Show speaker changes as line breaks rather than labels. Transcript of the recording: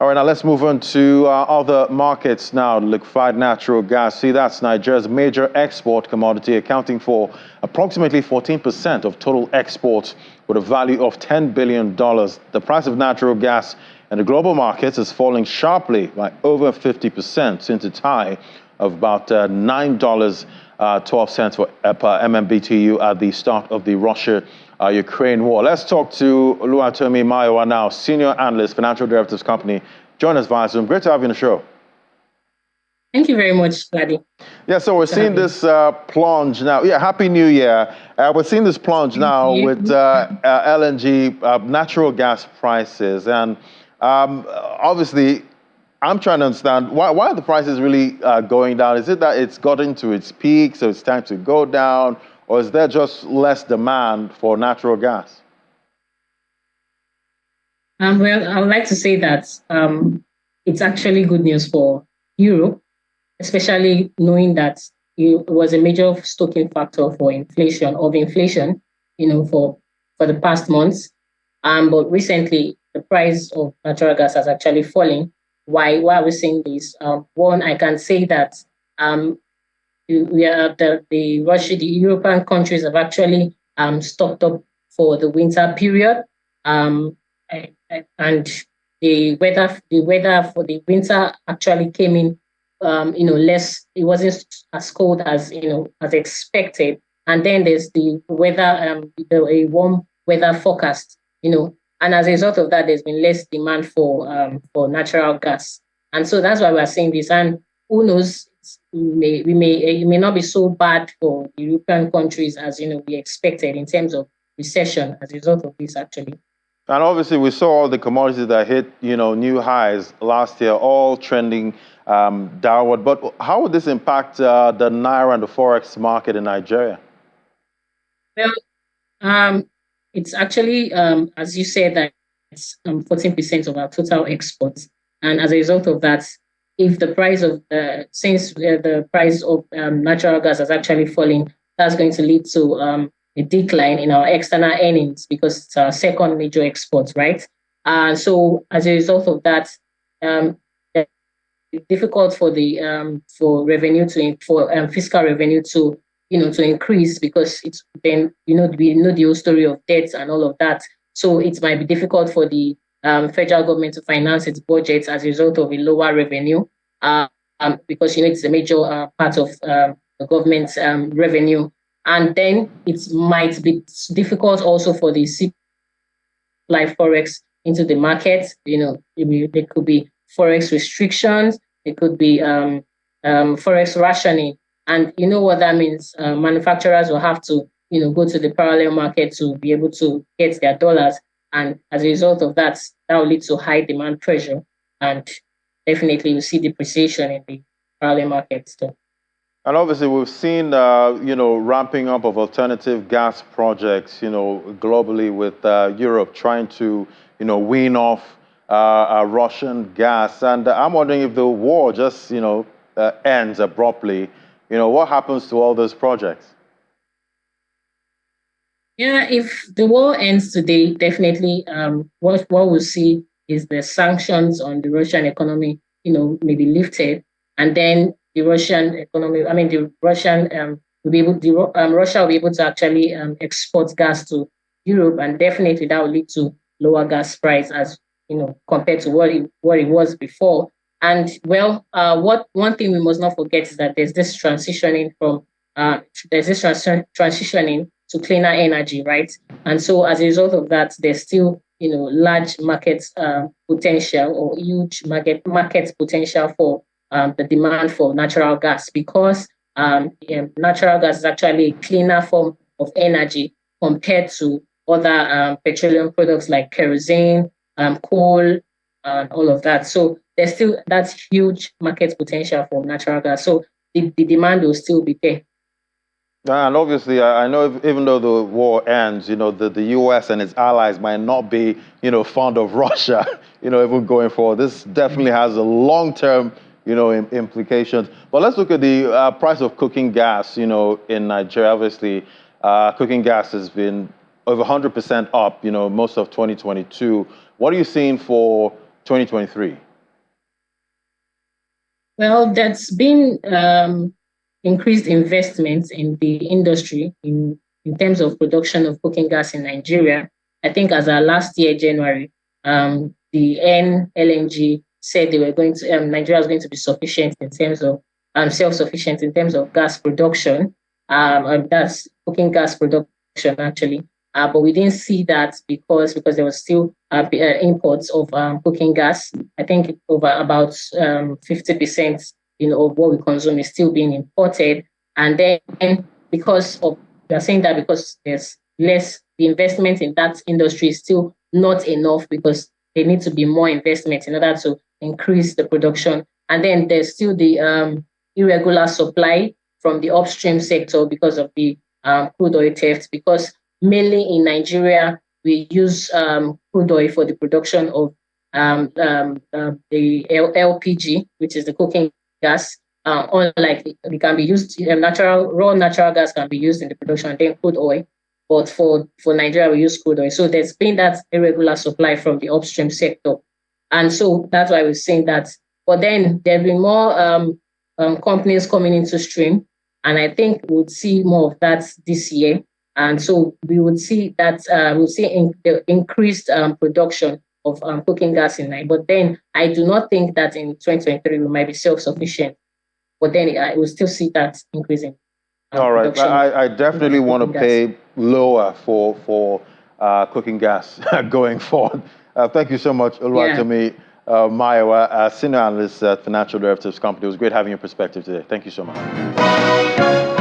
All right, now let's move on to other markets now. Liquefied natural gas. See, that's Nigeria's major export commodity, accounting for approximately 14% of total exports with a value of $10 billion. The price of natural gas in the global markets is falling sharply by over 50% since its high of about $9.12 per MMBTU at the start of the Russia-Ukraine war. Let's talk to Oluwatomi Mayowa now, Senior Analyst, Financial Derivatives Company. Join us via Zoom. Great to have you on the show.
Thank you very much, Gladys.
Yeah, so we're seeing this plunge now. Yeah, Happy New Year. We're seeing this plunge now with LNG, natural gas prices. And obviously, I'm trying to understand, why are the prices really going down? Is it that it's gotten to its peak, so it's time to go down? Or is there just less demand for natural gas?
Well, I would like to say that it's actually good news for Europe, especially knowing that it was a major stoking factor for inflation, for the past months. But recently, the price of natural gas has actually fallen. Why are we seeing this? One, I can say that the European countries have actually stocked up for the winter period, and the weather for the winter actually came in, less. It wasn't as cold as as expected. And then there's the weather, a warm weather forecast, and as a result of that, there's been less demand for natural gas, and so that's why we're seeing this. And who knows, it may not be so bad for European countries as we expected in terms of recession as a result of this, actually.
And obviously, we saw all the commodities that hit new highs last year, all trending downward. But how would this impact the naira and the forex market in Nigeria?
Well, it's actually, as you said, that it's 14% of our total exports. And as a result of that, if the price of the price of natural gas has actually fallen, that's going to lead to a decline in our external earnings because it's our second major export, right? So as a result of that, it's difficult for the fiscal revenue to to increase, because it's then we know the whole story of debts and all of that. So it might be difficult for the federal government to finance its budget as a result of a lower revenue, because it's a major part of the government's revenue. And then it might be difficult also for the supply forex into the market. There could be forex restrictions. There could be forex rationing. And you know what that means? Manufacturers will have to, go to the parallel market to be able to get their dollars. And as a result of that, that will lead to high demand pressure. And definitely you see depreciation in the parallel markets too.
And obviously, we've seen, ramping up of alternative gas projects, globally, with Europe trying to, wean off Russian gas. And I'm wondering, if the war just, ends abruptly, what happens to all those projects?
Yeah, if the war ends today, definitely what we'll see is the sanctions on the Russian economy, maybe lifted, and then the Russian economy, Russia will be able to actually export gas to Europe, and definitely that will lead to lower gas price, as compared to what it was before. And one thing we must not forget is that there's this transitioning to cleaner energy, right? And so as a result of that, there's still large market potential, or huge market potential for the demand for natural gas, because natural gas is actually a cleaner form of energy compared to other petroleum products like kerosene, coal, and all of that. So there's still that huge market potential for natural gas. So the demand will still be there.
And obviously, I know, even though the war ends, the U.S. and its allies might not be, fond of Russia, even going forward. This definitely has a long-term, implications. But let's look at the price of cooking gas, in Nigeria. Obviously, cooking gas has been over 100% up, most of 2022. What are you seeing for 2023?
Well, that's been increased investments in the industry in terms of production of cooking gas in Nigeria. I think as of last year, January, the NLNG said they were going to, Nigeria was going to be sufficient in terms of self-sufficient in terms of gas production. And that's cooking gas production actually. But we didn't see that because there was still imports of cooking gas. I think over about 50%, of what we consume is still being imported. And then because of we are saying that because there's less, the investment in that industry is still not enough because there needs to be more investment in order to increase the production. And then there's still the irregular supply from the upstream sector because of the crude oil theft, because mainly in Nigeria, we use crude oil for the production of the LPG, which is the cooking gas. Unlike it can be used, raw natural gas can be used in the production, and then crude oil. But for Nigeria, we use crude oil. So there's been that irregular supply from the upstream sector. And so that's why we're saying that. But then there'll be more companies coming into stream. And I think we'll see more of that this year. And so we would see that we'll see the increased production of cooking gas in Nigeria. But then I do not think that in 2023 we might be self-sufficient. But then I will still see that increasing.
All right, I definitely want to pay lower for cooking gas going forward. Thank you so much, Oluwatomi Maiwa, Senior Analyst at Financial Derivatives Company. It was great having your perspective today. Thank you so much.